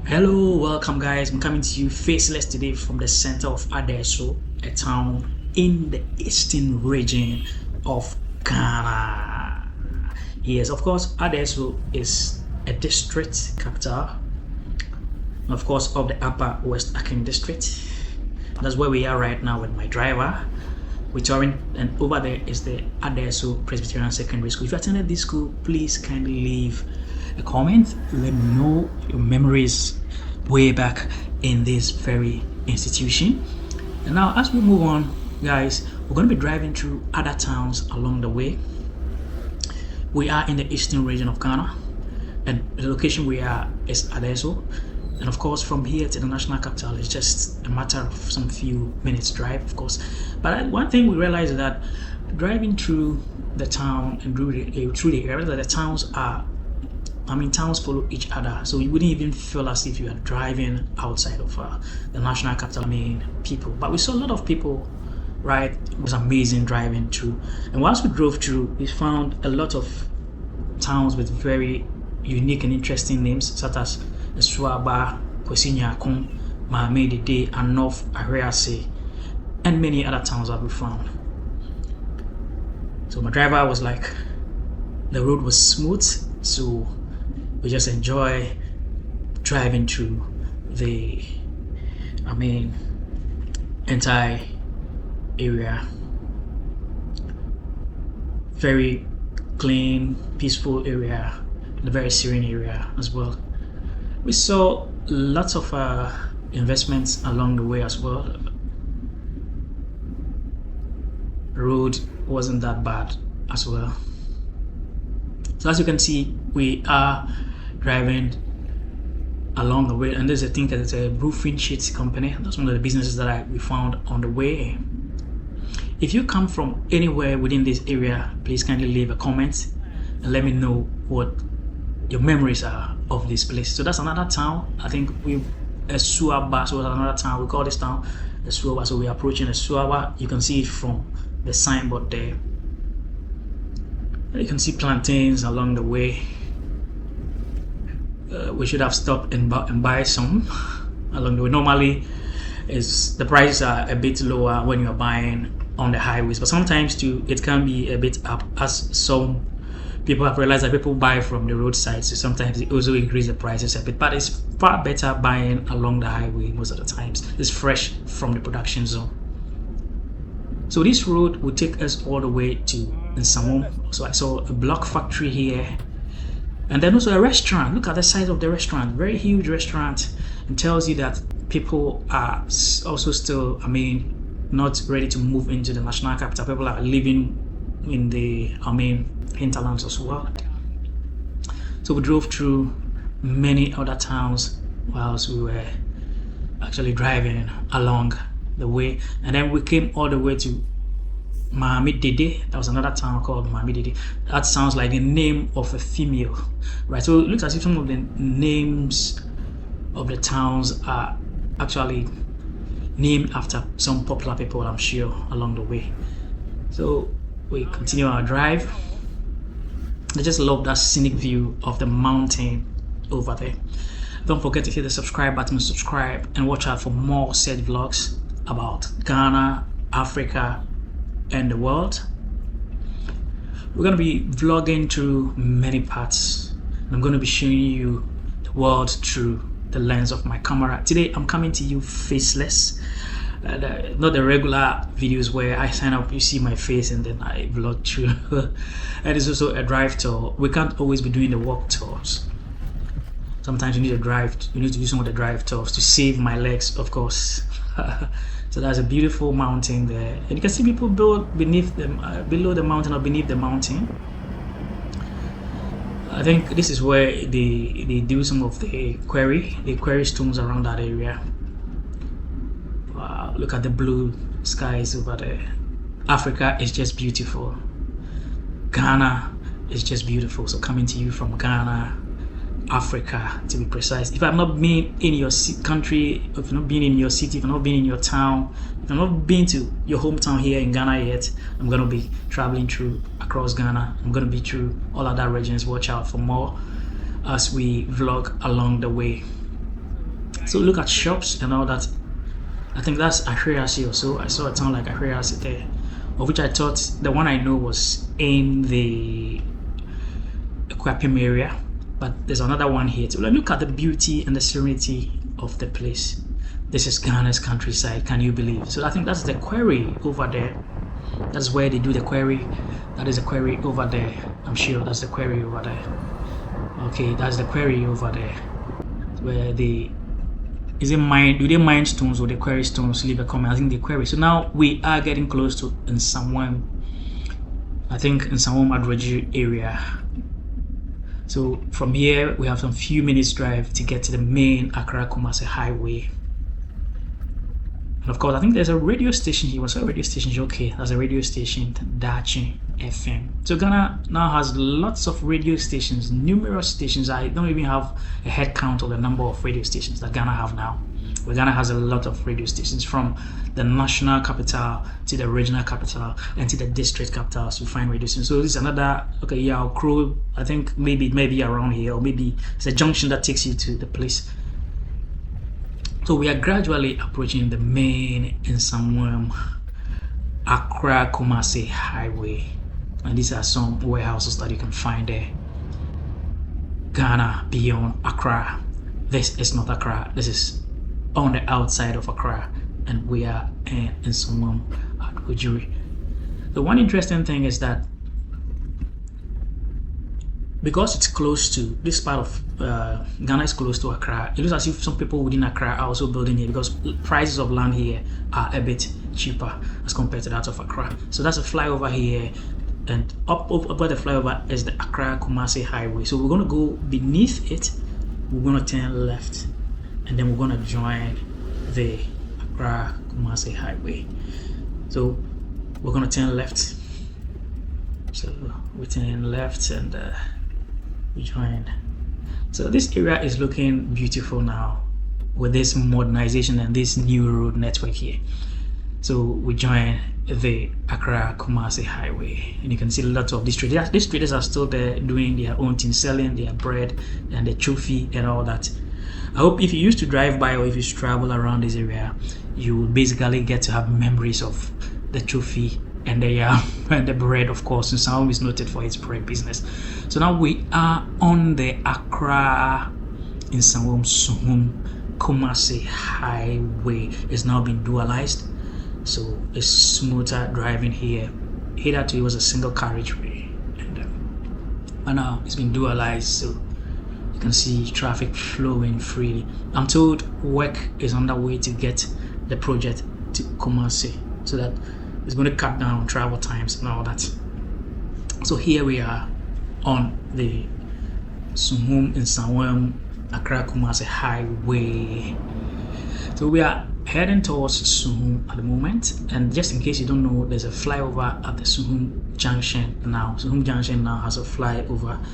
Hello, welcome guys. I'm coming to you faceless today from the center of Adesso, a town in the eastern region of Ghana. Yes, of course, Adesso is a district capital, of course, of the Upper West Akin district. That's where we are right now with my driver. We're touring, and over there is the Adesso Presbyterian Secondary School. If you attended this school, please kindly leave a comment. Let me know your memories way back in this very institution. And now, as we move on, guys, we're going to be driving through other towns along the way. We are in the eastern region of Ghana, and the location we are is Adesso. And of course, from here to the national capital is just a matter of some few minutes drive, of course. But one thing we realize is that driving through the town and through the area, that the towns are, towns follow each other, so you wouldn't even feel as if you are driving outside of the national capital. People, but we saw a lot of people, right? It was amazing driving through. And once we drove through, we found a lot of towns with very unique and interesting names, such as Nsawam, Kwesinyakun, Mahamedide, and North Ariase, and many other towns that we found. So my driver was like, the road was smooth, so we just enjoy driving through the entire area. Very clean, peaceful area, and a very serene area as well. We saw lots of investments along the way as well. The road wasn't that bad as well. So as you can see, we are driving along the way, and there's a thing that it's a roofing sheet company. That's one of the businesses that we found on the way. If you come from anywhere within this area, please kindly leave a comment and let me know what your memories are of this place. So that's another town. I think Suhum, so that's another town. We call this town Suhum. So we're approaching Suhum. You can see it from the signboard there. You can see plantains along the way. We should have stopped and buy some along the way. Normally, the prices are a bit lower when you're buying on the highways, but sometimes too it can be a bit up, as some people have realized that people buy from the roadside, so sometimes it also increase the prices a bit. But it's far better buying along the highway most of the times. It's fresh from the production zone. So this road will take us all the way to Nsawam. So I saw a block factory here, and then also a restaurant. Look at the size of the restaurant, very huge restaurant, and tells you that people are also still, not ready to move into the national capital. People are living in the, hinterlands as well. So we drove through many other towns whilst we were actually driving along the way, and then we came all the way to Mahamedide. That was another town called Mahamedide. That sounds like the name of a female, right? So it looks as if some of the names of the towns are actually named after some popular people, I'm sure, along the way. So we continue our drive. I just love that scenic view of the mountain over there. Don't forget to hit the subscribe button, subscribe, and watch out for more set vlogs about Ghana, Africa, and the world. We're going to be vlogging through many parts, and I'm going to be showing you the world through the lens of my camera. Today I'm coming to you faceless, not the regular videos where I sign up, you see my face, and then I vlog through. And it's also a drive tour. We can't always be doing the walk tours. Sometimes you need to do some of the drive tours to save my legs, of course. So there's a beautiful mountain there, and you can see people build beneath them, below the mountain or beneath the mountain. I think this is where they do some of the quarry stones around that area. Wow, look at the blue skies over there. Africa is just beautiful. Ghana is just beautiful. So coming to you from Ghana, Africa to be precise. If I've not been in your country, if I've not been in your city, if I've not been in your town, if I've not been to your hometown here in Ghana yet, I'm going to be traveling through across Ghana. I'm going to be through all other regions. Watch out for more as we vlog along the way. So look at shops and all that. I think that's Ahriasi or so. I saw a town like Ahriasi there, of which I thought the one I know was in the Kwapim area, but there's another one here too. Look at the beauty and the serenity of the place. This is Ghana's countryside, can you believe? So I think that's the quarry over there. That's where they do the quarry. That is the quarry over there. I'm sure that's the quarry over there. Okay, that's the quarry over there. Where they do they mine stones or the quarry stones? Leave a comment. I think the quarry. So now we are getting close to Nsawam. I think Nsawam Adeiso area. So from here we have some few minutes drive to get to the main Accra Kumasi highway. And of course, I think there's a radio station here. What's a radio station? Okay, there's a radio station, Dachi FM. So Ghana now has lots of radio stations, numerous stations. I don't even have a head count of the number of radio stations that Ghana have now. But Ghana has a lot of radio stations, from the national capital to the regional capital and to the district capitals to find radio stations. So this is another, okay, yeah, Crow, I think maybe around here, or maybe it's a junction that takes you to the place. So we are gradually approaching the main Nsawam Accra Kumasi highway, and these are some warehouses that you can find there. Ghana beyond Accra. This is not Accra. This is on the outside of Accra, and we are in Nsawam Adeiso. The one interesting thing is that because it's close to this part of Ghana is close to Accra, it looks as if some people within Accra are also building here, because prices of land here are a bit cheaper as compared to that of Accra. So that's a flyover here, and up above the flyover is the Accra Kumasi highway. So we're going to go beneath it, we're going to turn left, and then we're going to join the Accra Kumasi highway. So we're going to turn left. So we turn left and we join. So this area is looking beautiful now with this modernization and this new road network here. So we join the Accra Kumasi highway, and you can see lots of these traders. These traders are still there doing their own thing, selling their bread and the trophy and all that. I hope if you used to drive by or if you travel around this area, you will basically get to have memories of the trophy and the bread. Of course, Nsawam is noted for its bread business. So now we are on the Accra Nsawam Suhum Kumasi highway. It's now been dualized, so it's smoother driving here. Hitherto it was a single carriageway, and now it's been dualized, so you can see traffic flowing freely. I'm told work is underway to get the project to Kumasi, so that it's going to cut down on travel times and all that. So here we are on the Suhum Nsawam Accra Kumasi highway. So we are heading towards Suhum at the moment, and just in case you don't know, there's a flyover at the Suhum junction now. Suhum junction now has a flyover,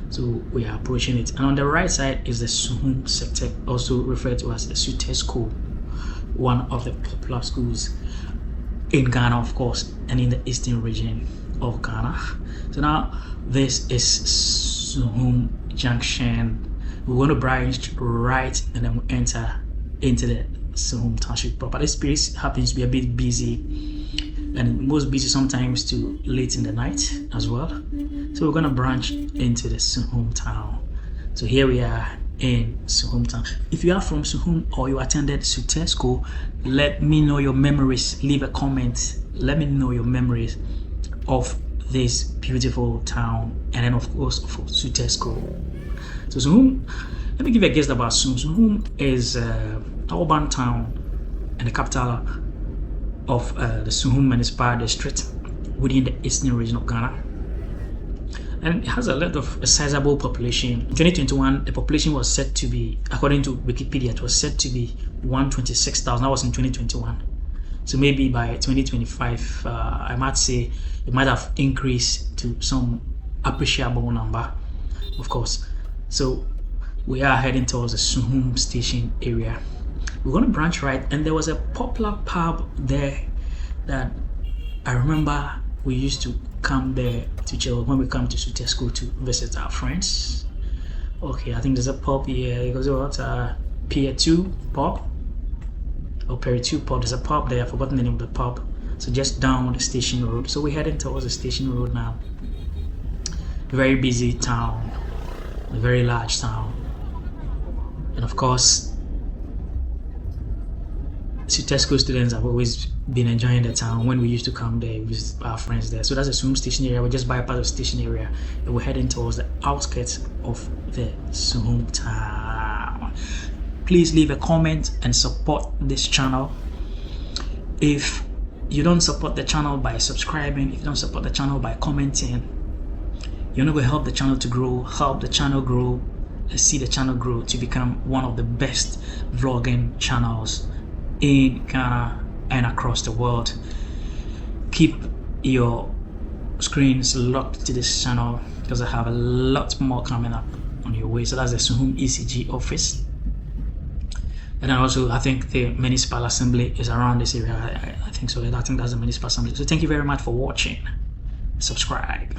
so we are approaching it. And on the right side is the Suhum sector, also referred to as the Sute School, one of the popular schools in Ghana, of course, and in the eastern region of Ghana. So now this is Suhum junction. We're going to branch right and then we enter into the Suhum township proper. This place happens to be a bit busy, and most busy sometimes too late in the night as well. So we're going to branch into the Suhum town. So here we are in Suhum town. If you are from Suhum or you attended Sute school, let me know your memories. Leave a comment. Let me know your memories of this beautiful town, and then of course of Sute school. So Suhum, let me give you a guess about Suhum. Suhum is an urban town and the capital of the Suhum Municipal District within the eastern region of Ghana. And it has a sizable population. In 2021, the population was said to be, according to Wikipedia, it was said to be 126,000. That was in 2021. So maybe by 2025, I might say it might have increased to some appreciable number, of course. So we are heading towards the Suhum station area. We're going to branch right, and there was a popular pub there that I remember we used to come there to chill when we come to Sute school to visit our friends. Okay, I think there's a pub here. It goes about Pier 2 pub or Pier 2 pub. There's a pub there. I've forgotten the name of the pub. So just down the station road. So we're heading towards the station road now. Very busy town, a very large town, and of course, Tesco students have always been enjoying the town. When we used to come there, visit our friends there. So that's the Suhum station area. We just bypass the station area, and we're heading towards the outskirts of the Suhum town. Please leave a comment and support this channel. If you don't support the channel by subscribing, if you don't support the channel by commenting, you're not going to help the channel to grow, help the channel grow, and see the channel grow to become one of the best vlogging channels in Ghana and across the world. Keep your screens locked to this channel because I have a lot more coming up on your way. So that's the Suhum ECG office. And then also, I think the municipal assembly is around this area. I think so. I think that's the municipal assembly. So thank you very much for watching. Subscribe.